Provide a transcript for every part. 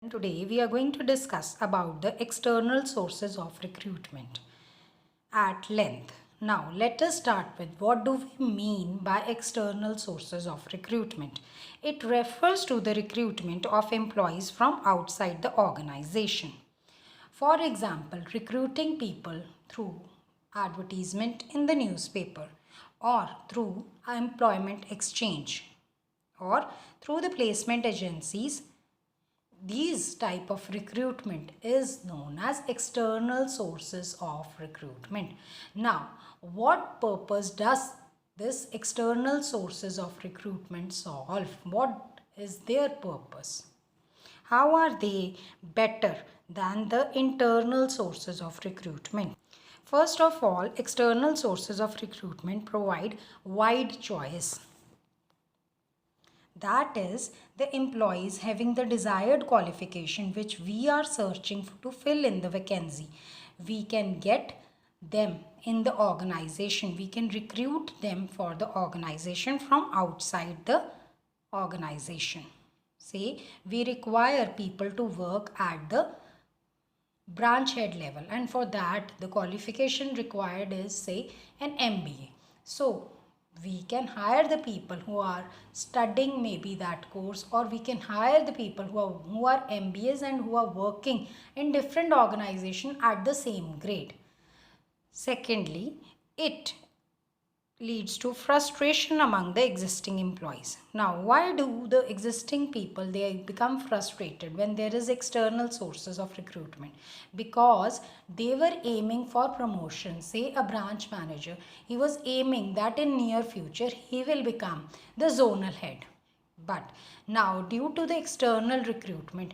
Today we are going to discuss about the external sources of recruitment at length. Now let us start with what do we mean by external sources of recruitment. It refers to the recruitment of employees from outside the organization. For example, recruiting people through advertisement in the newspaper or through employment exchange or through the placement agencies. These type of recruitment is known as external sources of recruitment. Now, what purpose does this external sources of recruitment solve? What is their purpose? How are they better than the internal sources of recruitment? First of all, external sources of recruitment provide wide choice. That is, the employees having the desired qualification which we are searching to fill in the vacancy. We can get them in the organization. We can recruit them for the organization from outside the organization. Say, we require people to work at the branch head level, and for that the qualification required is, say, an MBA. So we can hire the people who are studying maybe that course, or we can hire the people who are MBAs and who are working in different organizations at the same grade. Secondly, it leads to frustration among the existing employees. Now, why do the existing people they become frustrated when there is external sources of recruitment? Because they were aiming for promotion. Say a branch manager, he was aiming that in near future he will become the zonal head. But now due to the external recruitment,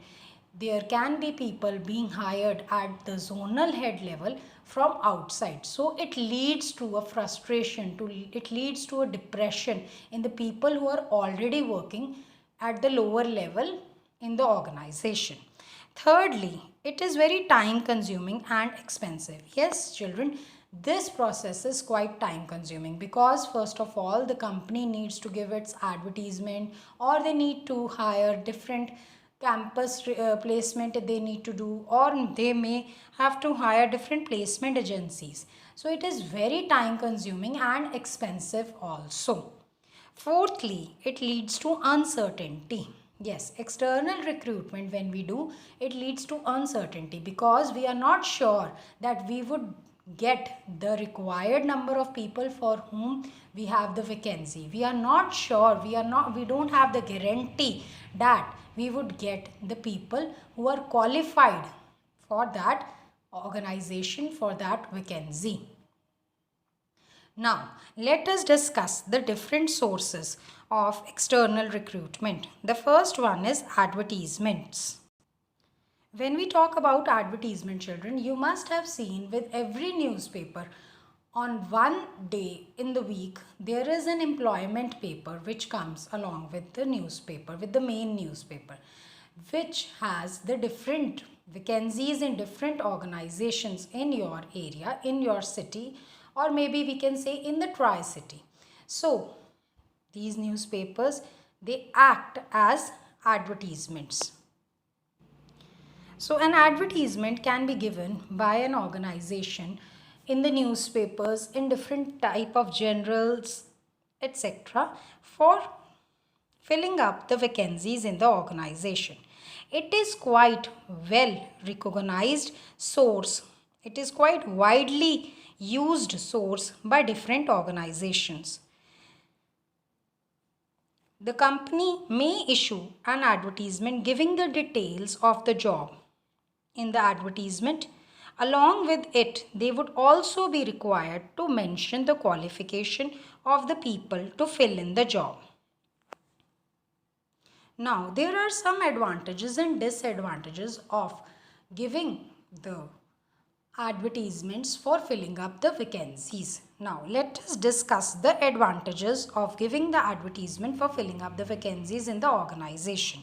there can be people being hired at the zonal head level from outside. So it leads to a frustration, it leads to a depression in the people who are already working at the lower level in the organization. Thirdly, it is very time consuming and expensive. Yes, children, this process is quite time consuming because first of all the company needs to give its advertisement, or they need to hire different campus placement they need to do, or they may have to hire different placement agencies. So it is very time consuming and expensive also. Fourthly, it leads to uncertainty. Yes, external recruitment, when we do, it leads to uncertainty because we are not sure that we would get the required number of people for whom we have the vacancy. We are not sure, we don't have the guarantee that we would get the people who are qualified for that organization, for that vacancy. Now, let us discuss the different sources of external recruitment. The first one is advertisements. When we talk about advertisement, children, you must have seen with every newspaper, on one day in the week, there is an employment paper which comes along with the newspaper, with the main newspaper, which has the different vacancies in different organizations in your area, in your city, or maybe we can say in the Tri-City. So, these newspapers, they act as advertisements. So, an advertisement can be given by an organization in the newspapers, in different type of journals, etc., for filling up the vacancies in the organization. It is quite well recognized source. It is quite widely used source by different organizations. The company may issue an advertisement giving the details of the job. In the advertisement, along with it, they would also be required to mention the qualification of the people to fill in the job. Now, there are some advantages and disadvantages of giving the advertisements for filling up the vacancies. Now, let us discuss the advantages of giving the advertisement for filling up the vacancies in the organization.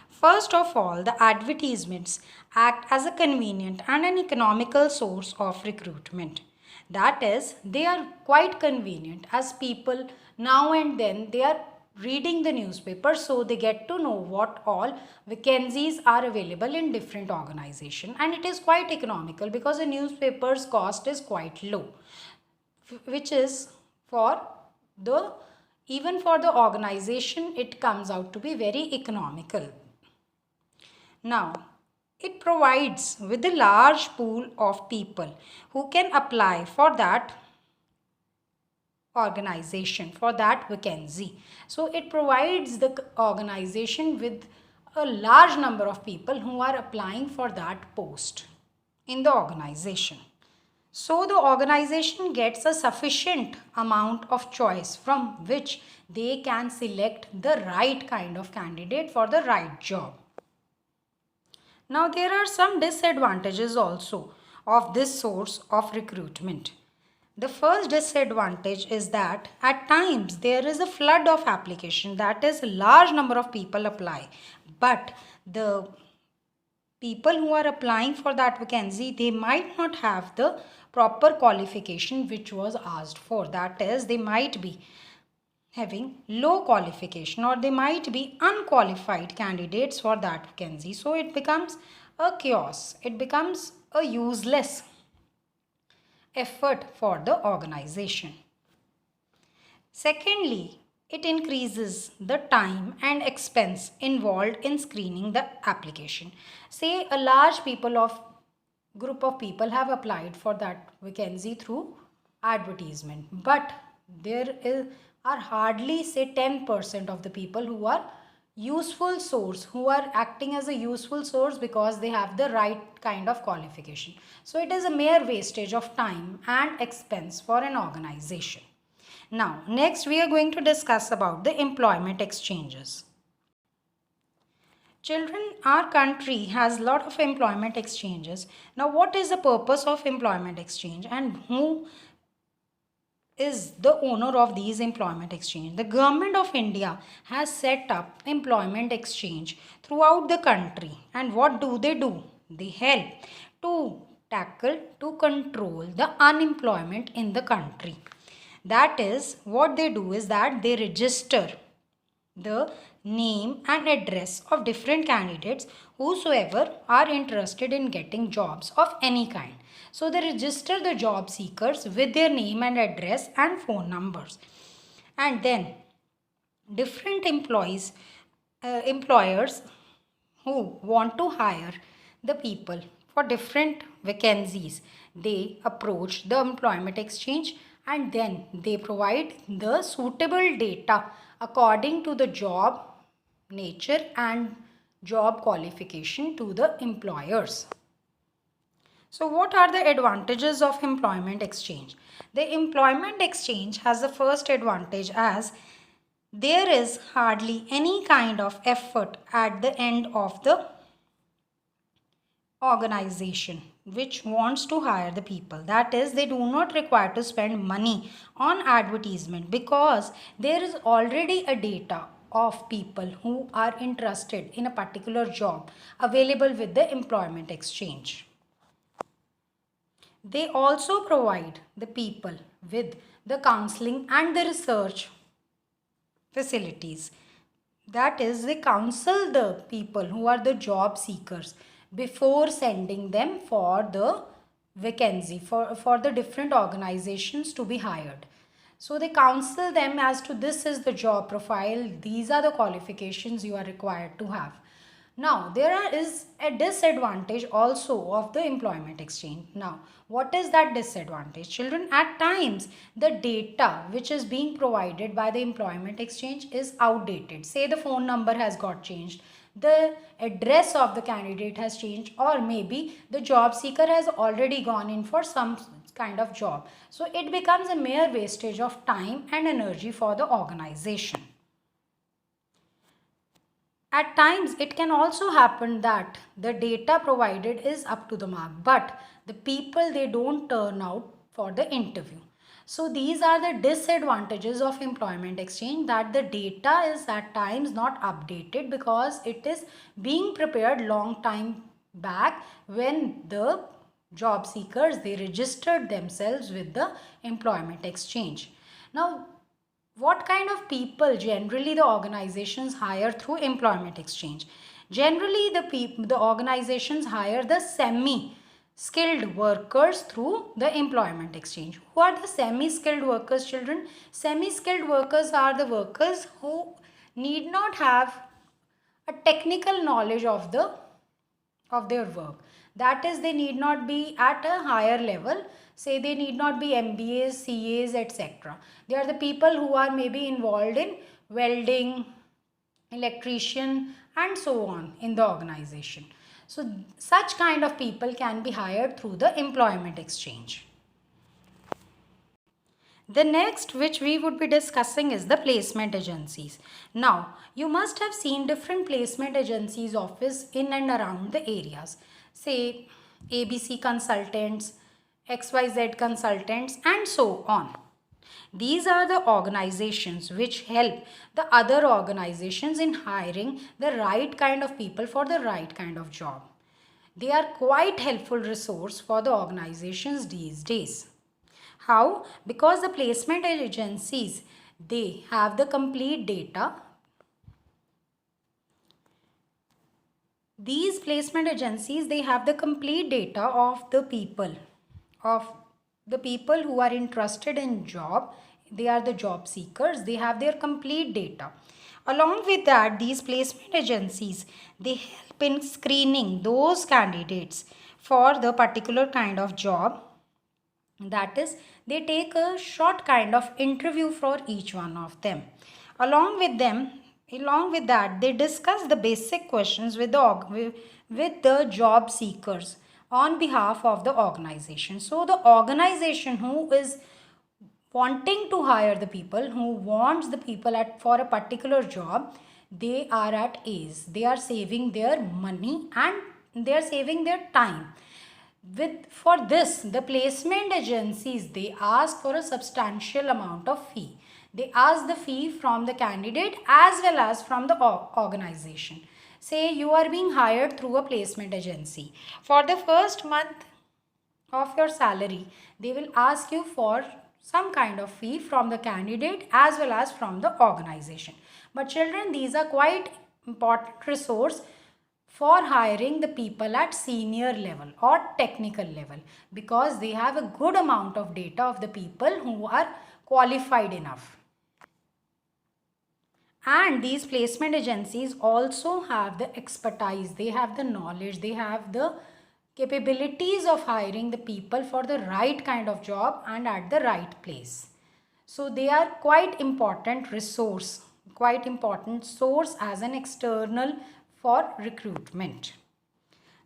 First of all, the advertisements act as a convenient and an economical source of recruitment. That is, they are quite convenient as people now and then they are reading the newspaper, so they get to know what all vacancies are available in different organizations. And it is quite economical because a newspaper's cost is quite low, which is for the even for the organization it comes out to be very economical. Now, it provides with a large pool of people who can apply for that organization, for that vacancy. So it provides the organization with a large number of people who are applying for that post in the organization. So the organization gets a sufficient amount of choice from which they can select the right kind of candidate for the right job. Now there are some disadvantages also of this source of recruitment. The first disadvantage is that at times there is a flood of application, that is a large number of people apply, but the people who are applying for that vacancy, they might not have the proper qualification which was asked for. That is, they might be having low qualification or they might be unqualified candidates for that vacancy. So it becomes a chaos. It becomes a useless effort for the organization. Secondly, it increases the time and expense involved in screening the application. Say a large group of people have applied for that vacancy through advertisement, but are hardly say 10% of the people who are useful source, who are acting as a useful source because they have the right kind of qualification. So it is a mere wastage of time and expense for an organization. Now, next we are going to discuss about the employment exchanges. Children, our country has a lot of employment exchanges. Now, what is the purpose of employment exchange and who is the owner of these employment exchange? The government of India has set up employment exchange throughout the country. And what do? They help to control the unemployment in the country. That is, what they do is that they register the name and address of different candidates whosoever are interested in getting jobs of any kind. So they register the job seekers with their name and address and phone numbers. And then different employers who want to hire the people for different vacancies, they approach the employment exchange and then they provide the suitable data according to the job nature and job qualification to the employers. So what are the advantages of employment exchange? The employment exchange has the first advantage as there is hardly any kind of effort at the end of the organization which wants to hire the people. That is, they do not require to spend money on advertisement because there is already a data of people who are interested in a particular job available with the employment exchange. They also provide the people with the counseling and the research facilities. That is, they counsel the people who are the job seekers before sending them for the vacancy, for the different organizations to be hired. So they counsel them as to this is the job profile, these are the qualifications you are required to have. Now, is a disadvantage also of the employment exchange. Now, what is that disadvantage? Children, at times, the data which is being provided by the employment exchange is outdated. Say the phone number has got changed, the address of the candidate has changed, or maybe the job seeker has already gone in for some kind of job. So, it becomes a mere wastage of time and energy for the organization. At times, it can also happen that the data provided is up to the mark, but the people, they don't turn out for the interview. So these are the disadvantages of employment exchange, that the data is at times not updated because it is being prepared long time back when the job seekers, they registered themselves with the employment exchange. Now, What kind of people generally the organizations hire through employment exchange? Generally, the organizations hire the semi skilled workers through the employment exchange. Who are the semi skilled workers, children? Semi skilled workers are the workers who need not have a technical knowledge of their work. That is, they need not be at a higher level. Say they need not be MBAs, CAs, etc. They are the people who are maybe involved in welding, electrician, and so on in the organization. So such kind of people can be hired through the employment exchange. The next which we would be discussing is the placement agencies. Now, you must have seen different placement agencies office in and around the areas. Say ABC consultants, XYZ consultants, and so on. These are the organizations which help the other organizations in hiring the right kind of people for the right kind of job. They are quite helpful resource for the organizations these days. How? Because the placement agencies, they have the complete data. These placement agencies, they have the complete data of the people who are interested in job. They are the job seekers. They have their complete data. Along with that, these placement agencies, they help in screening those candidates for the particular kind of job. That is, they take a short kind of interview for each one of them. Along with that, they discuss the basic questions with the job seekers on behalf of the organization. So the organization who is wanting to hire the people, who wants the people for a particular job, they are at ease. They are saving their money and they are saving their time. For this, the placement agencies, they ask for a substantial amount of fee. They ask the fee from the candidate as well as from the organization. Say you are being hired through a placement agency. For the first month of your salary, they will ask you for some kind of fee from the candidate as well as from the organization. But children, these are quite important resource for hiring the people at senior level or technical level, because they have a good amount of data of the people who are qualified enough. And these placement agencies also have the expertise, they have the knowledge, they have the capabilities of hiring the people for the right kind of job and at the right place. So they are quite important resource, quite important source as an external for recruitment.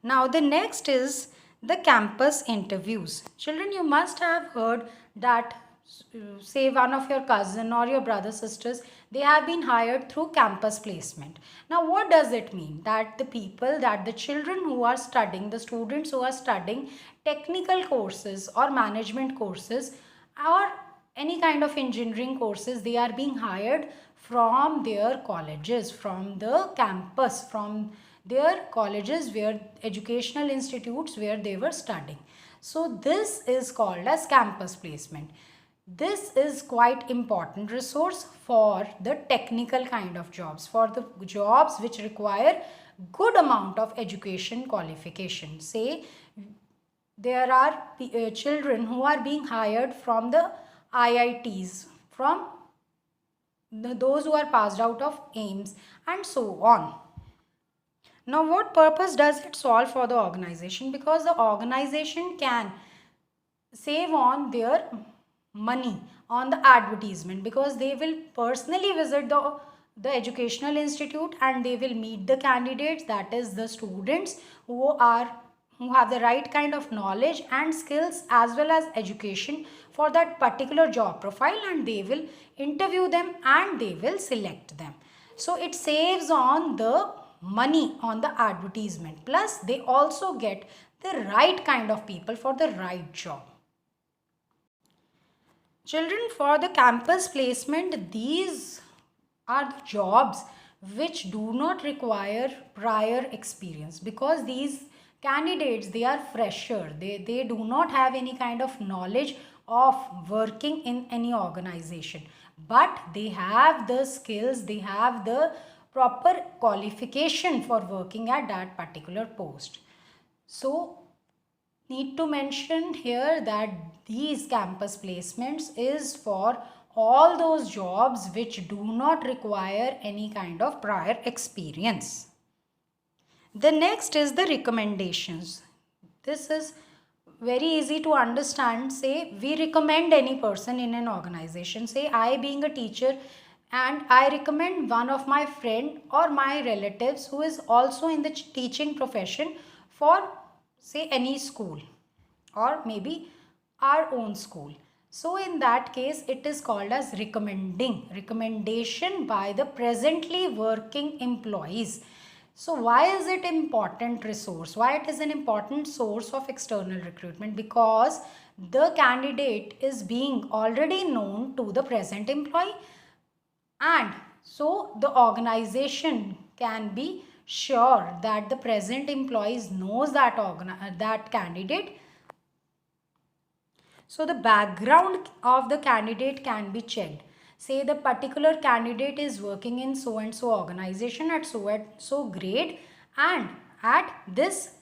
Now the next is the campus interviews. Children, you must have heard that say one of your cousin or your brother sisters, they have been hired through campus placement. Now what does it mean? That the children who are studying, the students who are studying technical courses or management courses or any kind of engineering courses, they are being hired from their colleges, from the campus, from their colleges, where educational institutes where they were studying. So this is called as campus placement. This is quite important resource for the technical kind of jobs, for the jobs which require good amount of education qualification. Say there are children who are being hired from the IITs, from those who are passed out of AIMS and so on. Now what purpose does it solve for the organization? Because the organization can save on their money on the advertisement, because they will personally visit the educational institute and they will meet the candidates, that is the students who have the right kind of knowledge and skills as well as education for that particular job profile, and they will interview them and they will select them. So it saves on the money on the advertisement, plus they also get the right kind of people for the right job. Children, for the campus placement, these are the jobs which do not require prior experience, because these candidates, they are fresher, they do not have any kind of knowledge of working in any organization, but they have the skills, they have the proper qualification for working at that particular post. So need to mention here that these campus placements is for all those jobs which do not require any kind of prior experience. The next is the recommendations. This is very easy to understand. Say we recommend any person in an organization. Say I being a teacher and I recommend one of my friend or my relatives who is also in the teaching profession for say any school or maybe our own school. So in that case it is called as recommendation by the presently working employees. So why is it important resource? Why it is an important source of external recruitment? Because the candidate is being already known to the present employee, and so the organization can be sure that the present employees knows that candidate. So the background of the candidate can be checked. Say the particular candidate is working in so and so organization at so grade and at this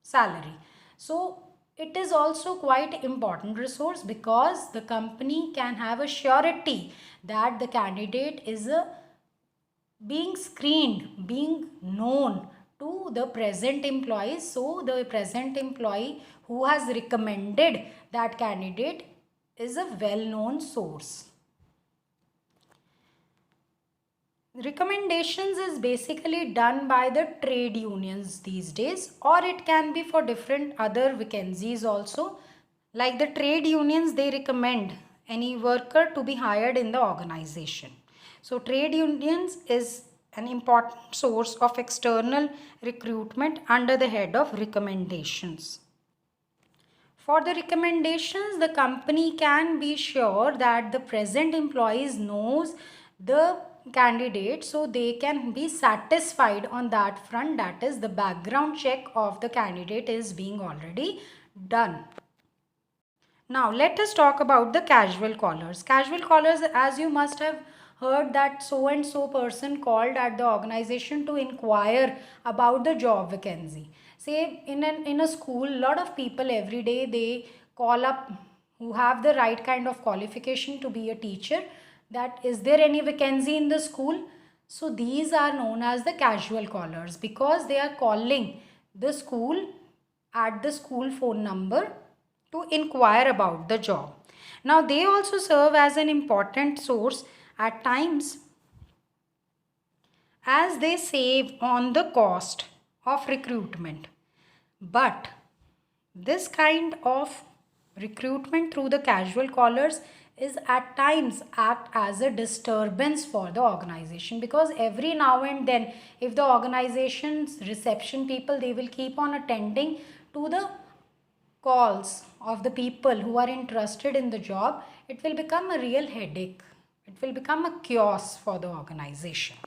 salary. So it is also quite important resource because the company can have a surety that the candidate is being screened, being known to the present employees. So the present employee who has recommended that candidate is a well-known source. Recommendations is basically done by the trade unions these days, or it can be for different other vacancies also. Like the trade unions, they recommend any worker to be hired in the organization. So trade unions is an important source of external recruitment under the head of recommendations. For the recommendations, the company can be sure that the present employees knows the candidate, so they can be satisfied on that front, that is the background check of the candidate is being already done. Now let us talk about the casual callers. Casual callers, as you must have heard that so and so person called at the organization to inquire about the job vacancy. Say in a school, lot of people every day they call up who have the right kind of qualification to be a teacher, that is there any vacancy in the school. So these are known as the casual callers because they are calling the school at the school phone number to inquire about the job. Now they also serve as an important source at times as they save on the cost of recruitment. But this kind of recruitment through the casual callers is at times act as a disturbance for the organization, because every now and then if the organization's reception people, they will keep on attending to the calls of the people who are interested in the job, it will become a real headache. It will become a chaos for the organization.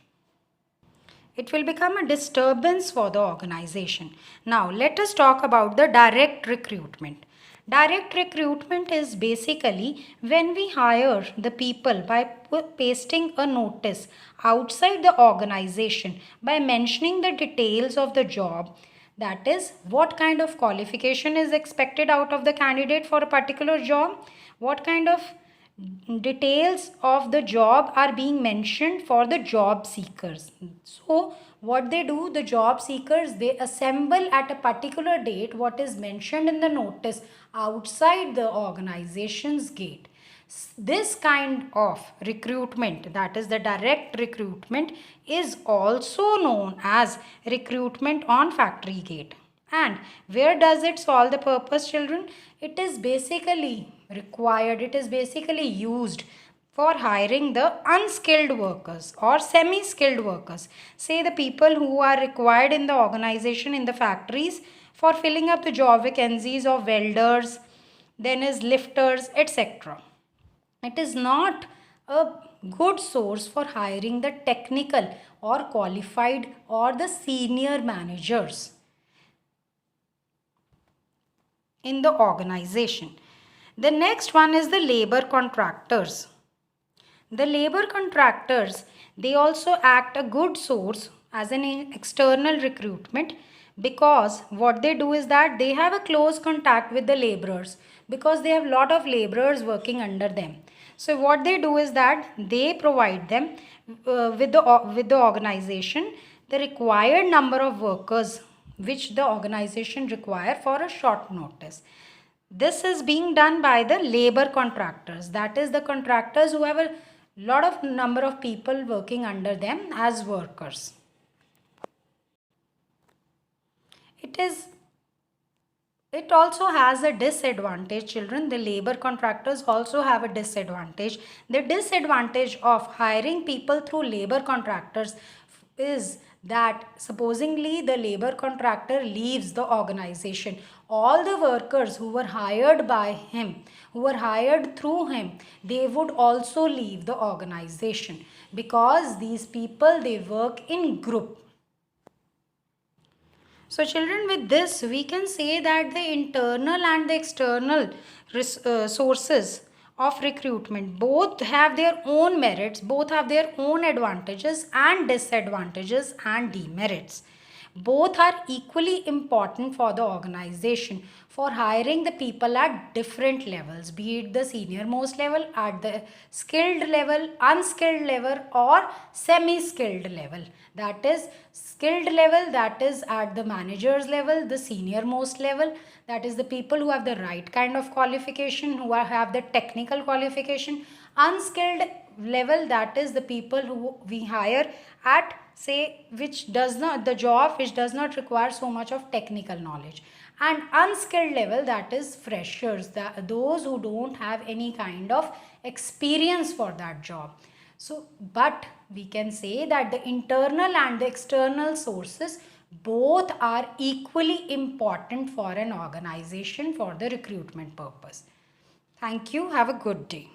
It will become a disturbance for the organization. Now, let us talk about the direct recruitment. Direct recruitment is basically when we hire the people by pasting a notice outside the organization by mentioning the details of the job, that is what kind of qualification is expected out of the candidate for a particular job, what kind of details of the job are being mentioned for the job seekers. So what they do, the job seekers, they assemble at a particular date what is mentioned in the notice outside the organization's gate. This kind of recruitment, that is the direct recruitment, is also known as recruitment on factory gate. And where does it solve the purpose, children? It is basically required, it is basically used for hiring the unskilled workers or semi-skilled workers. Say the people who are required in the organization, in the factories, for filling up the job vacancies of welders, then is lifters, etc. It is not a good source for hiring the technical or qualified or the senior managers in the organization. The next one is the labor contractors. The labor contractors, they also act a good source as an external recruitment, because what they do is that they have a close contact with the laborers, because they have lot of laborers working under them. So what they do is that they provide them with the organization the required number of workers which the organization require for a short notice. This is being done by the labor contractors, that is the contractors who have a lot of number of people working under them as workers. It also has a disadvantage, children. The labor contractors also have a disadvantage. The disadvantage of hiring people through labor contractors is that supposingly the labor contractor leaves the organization, all the workers who were hired by him, who were hired through him, they would also leave the organization, because these people, they work in group. So children, with this we can say that the internal and the external sources of recruitment both have their own merits, both have their own advantages and disadvantages and demerits. Both are equally important for the organization for hiring the people at different levels, be it the senior most level, at the skilled level, unskilled level, or semi-skilled level. That is skilled level, that is at the manager's level, the senior most level, that is the people who have the right kind of qualification, who have the technical qualification. Unskilled level, that is the people who we hire at, say, which does not, the job which does not require so much of technical knowledge. And unskilled level, that is freshers, those who don't have any kind of experience for that job. So, but we can say that the internal and the external sources both are equally important for an organization for the recruitment purpose. Thank you. Have a good day.